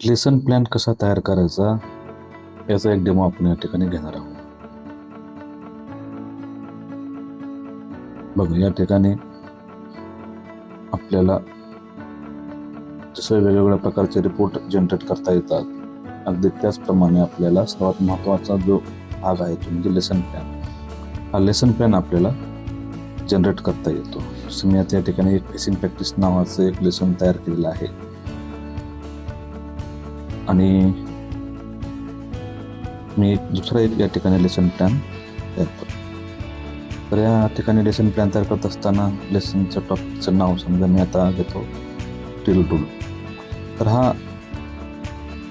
Lesson plan कसा तयार करायचा याचा एक डेमो आपण या ठिकाणी घेणार आहोत. बघा, या ठिकाणी आपल्याला जसं वेगवेगळ्या प्रकारचे रिपोर्ट जनरेट करता येतात, अगदी त्याचप्रमाणे आपल्याला सर्वात महत्त्वाचा जो भाग आहे तो म्हणजे लेसन प्लॅन. हा लेसन प्लॅन आपल्याला जनरेट करता येतो. जसं मी आता या ठिकाणी एक फेसिंग प्रॅक्टिस नावाचं एक लेसन तयार केलेलं आहे आणि मी दुसरा एक या ठिकाणी लेसन प्लॅन तयार करतो. तर या ठिकाणी लेसन प्लॅन तयार करत असताना लेसनचं टॉपिकचं नाव समजा मी आता घेतो स्टील टूल. तर हा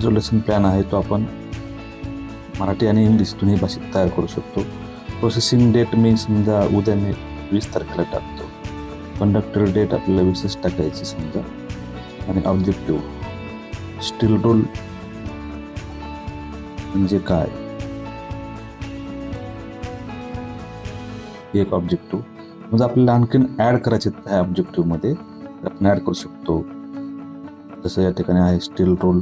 जो लेसन प्लॅन आहे तो आपण मराठी आणि इंग्लिश दोन्ही भाषेत तयार करू शकतो. प्रोसेसिंग डेट मी समजा उद्या मी 20 तारखेला टाकतो. कंडक्टर डेट आपल्याला 20 टाकायची समजा. आणि ऑब्जेक्टिव्ह स्टील टूल म्हणजे काय, एक ऑब्जेक्टिव्ह म्हणजे आपल्याला आणखीन ॲड करायचे ह्या ऑब्जेक्टिव्हमध्ये आपण ॲड करू शकतो. जसं या ठिकाणी आहे स्टील टूल,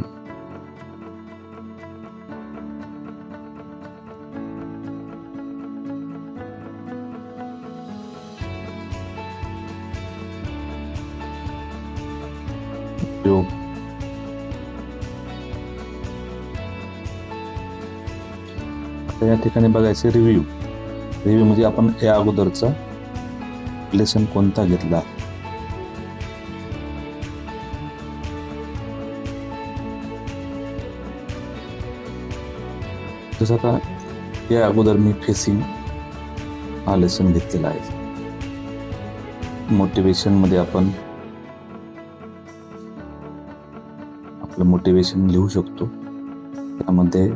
उपयोग, या ठिकाणी बघायचे रिव्ह्यू म्हणजे आपण या अगोदरचा लेसन कोणता घेतला. जसं आता या अगोदर मी फेसिंग हा लेसन घेतलेला आहे. मोटिवेशन मध्ये आपण आपलं मोटिवेशन लिहू शकतो. त्यामध्ये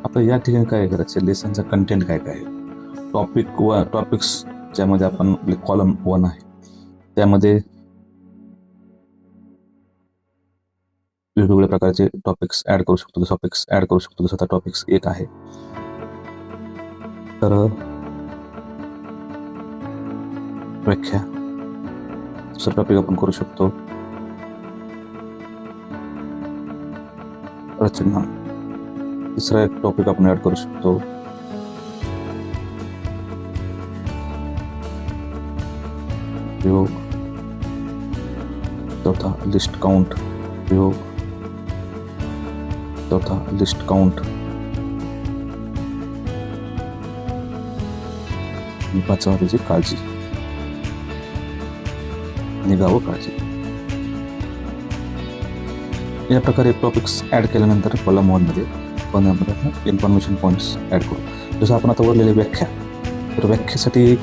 आता या ठिकाणी काय करायचं, लेसनचा कंटेंट काय काय आहे, टॉपिक्स ज्यामध्ये आपण आपले कॉलम 1 आहे त्यामध्ये वेगवेगळ्या प्रकारचे टॉपिक्स ऍड करू शकतो. जसं आता टॉपिक्स 1 आहे तर व्याख्या, दुसरा टॉपिक आपण करू शकतो रचना, तिसरा एक टॉपिक आपण ऍड करू शकतो उपयोग, चौथा लिस्ट काउंट उपयोग, चौथा लिस्ट काउंट, आणि पाचवा त्याची काळजी, निगा व काळजी. या प्रकारे टॉपिक्स ऍड केल्यानंतर कॉलम 1 मध्ये आपण इन्फॉर्मेशन पॉइंट्स ऍड करू. जसं आपण आता वरलेली व्याख्या, तर व्याख्येसाठी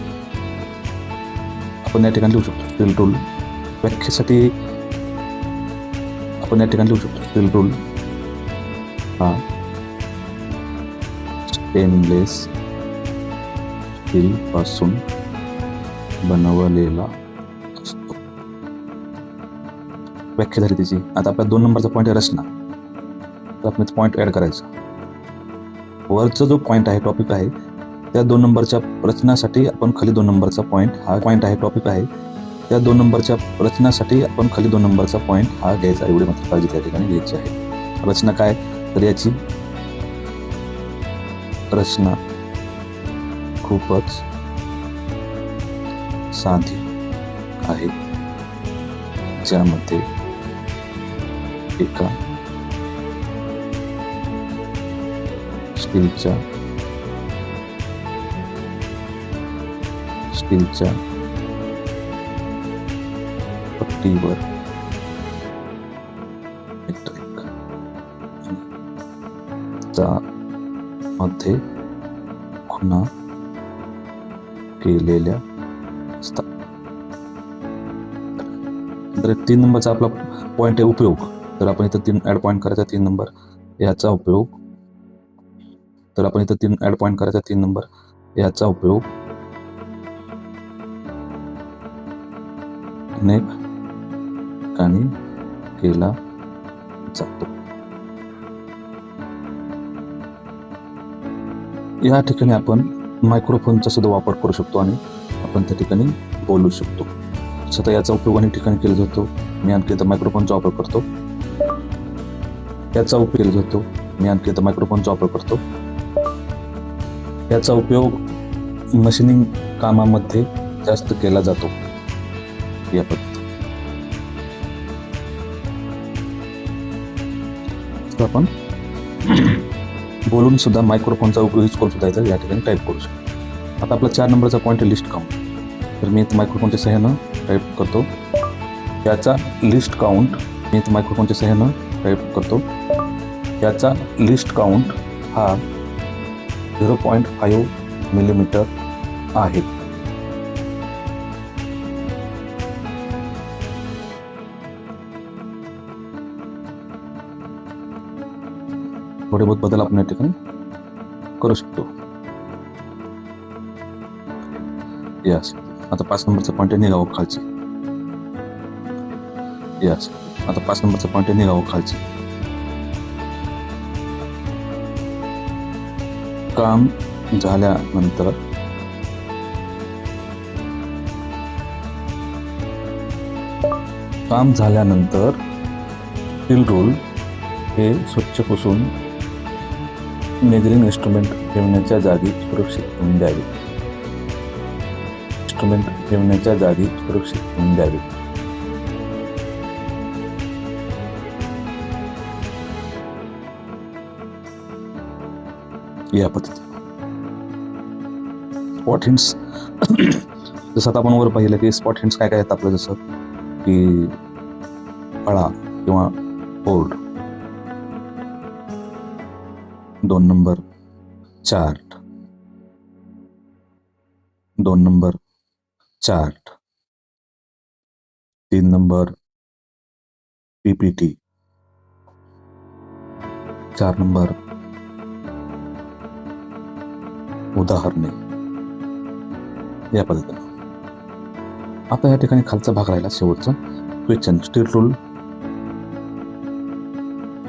आपण या ठिकाणी लिहू शकतो स्टील टूल. व्याख्येसाठी आपण या ठिकाणी लिहू शकतो स्टील टूल हा स्टेनलेस स्टील पासून बनवलेला असतो. व्याख्या झाली त्याची. आता आपला 2 नंबरचा पॉईंट आहे रचना, तर आपण पॉईंट ऍड करायचा. वरचा जो पॉईंट आहे टॉपिक आहे त्या 2 नंबरच्या रचनासाठी आपण खाली 2 नंबरचा पॉईंट हा पॉईंट आहे टॉपिक आहे त्या 2 नंबरच्या रचनासाठी आपण खाली 2 नंबरचा पॉईंट हा घ्यायचा. एवढी मात्र काळजी त्या ठिकाणी घ्यायची आहे. रचना काय, तर याची रचना खूपच साधी आहे, ज्यामध्ये एका स्टीलच्या पट्टीवर मध्ये खुणा केलेल्या असतात. तर 3 नंबरचा आपला पॉईंट आहे उपयोग, तर आपण इथं 3 ऍड पॉईंट करायचा. 3 नंबर याचा उपयोग, तर आपण इथं 3 ऍड पॉईंट करायचा. 3 नंबर याचा उपयोग अनेक ठिकाणी केला जातो. या ठिकाणी आपण मायक्रोफोनचा सुद्धा वापर करू शकतो आणि आपण त्या ठिकाणी बोलू शकतो. सध्या याचा उपयोग अनेक ठिकाणी केला जातो. मी आणखी इथं मायक्रोफोनचा वापर करतो. याचा उपयोग केला जातो. मी आणखी इथं मायक्रोफोनचा वापर करतो. याचा उपयोग मशीनिंग कामामध्ये जास्त केला जातो. या पद्धतीने आपण बोलून सुद्धा मायक्रोफोनचा उपयोग करून सुद्धा इथं या ठिकाणी टाईप करू शकतो. आता आपला 4 नंबरचा पॉईंट आहे लिस्ट काउंट. तर मी इथं मायक्रोफोनच्या सहाय्यानं टाईप करतो. याचा लिस्ट काउंट मी इथं मायक्रोफोनच्या सहाय्यानं टाईप करतो. याचा लिस्ट काउंट हा 0.5 मिलीमीटर आहे. थोडे बहुत बदल आपण या ठिकाणी करू शकतो. यस. आता 5 नंबरचा पॉईंट आहे निघावं खालची. यस. आता 5 नंबरचा पॉईंट आहे निघावं खालची. काम झाल्यानंतर ड्रिल रोल हे स्वच्छ पुसून मेजरिंग इन्स्ट्रुमेंट ठेवण्याच्या जागी सुरक्षित ठेवून द्यावे. या पद्धतीने स्पॉट हिंट्स जसं आता आपण वर पाहिलं की स्पॉट हिंट्स काय काय आहेत आपलं, जसं की फळा किंवा board, 2 number chart, 2 number chart, 3 number PPT, 4 number उदाहरणे. या पद्धतीने आता या ठिकाणी खालचा भाग राहिला शेवटचा क्वेश्चन. स्टील रूल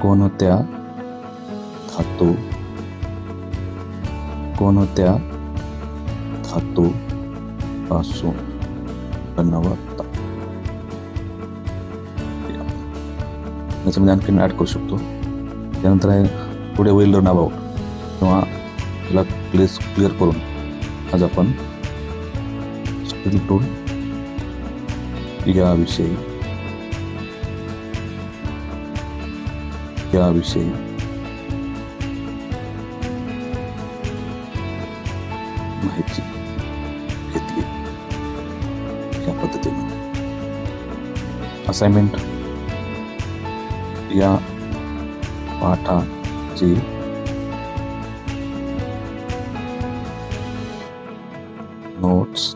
कोणत्या धातू पासून बनवतात? याच्यामध्ये आणखी ऍड करू शकतो. त्यानंतर आहे पुढे होईल लर्न अबाउट किंवा त्याला क्लिअर करून आज आपण स्टील टूल याविषयी माहिती घेतली. या पद्धतीने असाइनमेंट या पाठाची नोट्स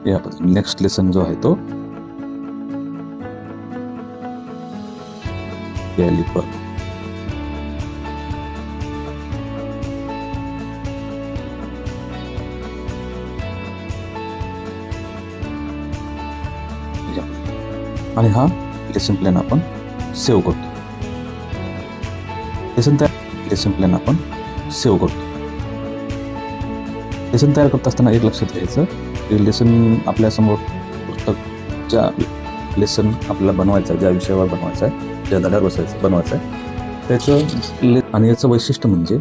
या पद्धतीने नेक्स्ट लेसन जो आहे तो कॅलिपर. आणि हा लेसन प्लॅन आपण सेव्ह करतो. लेसन तयार करत असताना एक लक्षात घ्यायचं की लेसन आपल्यासमोर पुस्तकच्या लेसन आपल्याला बनवायचं आहे, ज्या विषयावर बनवायचं आहे, ज्या धड्यावर बनवायचं आहे त्याचं. आणि याचं वैशिष्ट्य म्हणजे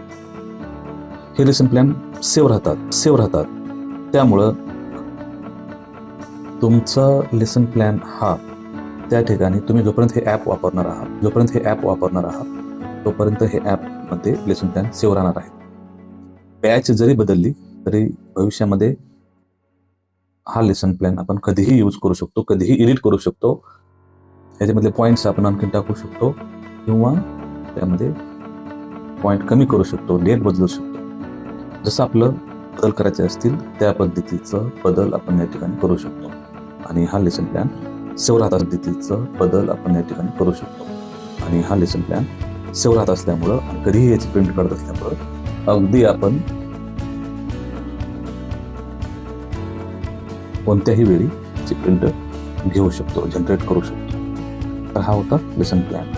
हे लेसन प्लॅन सेव्ह राहतात. त्यामुळं तुमचा लेसन प्लॅन हा त्या ठिकाणी तुम्ही जोपर्यंत हे ॲप वापरणार आहात तोपर्यंत हे ॲपमध्ये लेसन प्लॅन सेव्ह राहणार आहे. बॅच जरी बदलली तरी भविष्यामध्ये हा लेसन प्लॅन आपण कधीही यूज करू शकतो, कधीही एडिट करू शकतो. याच्यामधले पॉईंट्स आपण आणखी टाकू शकतो किंवा त्यामध्ये पॉईंट कमी करू शकतो, डेट बदलू शकतो. जसं आपलं बदल करायचे असतील त्या पद्धतीचं बदल आपण या ठिकाणी करू शकतो. आणि हा लेसन प्लॅन सेव्ह राहत पद्धतीचं बदल आपण या ठिकाणी करू शकतो. आणि हा लेसन प्लॅन सेव्ह राहत असल्यामुळं आणि कधीही याची प्रिंट काढत असल्यामुळं अगदी आपण कोणत्याही वेळी याची प्रिंट घेऊ शकतो, जनरेट करू शकतो. तर हा होता लेसन प्लॅन.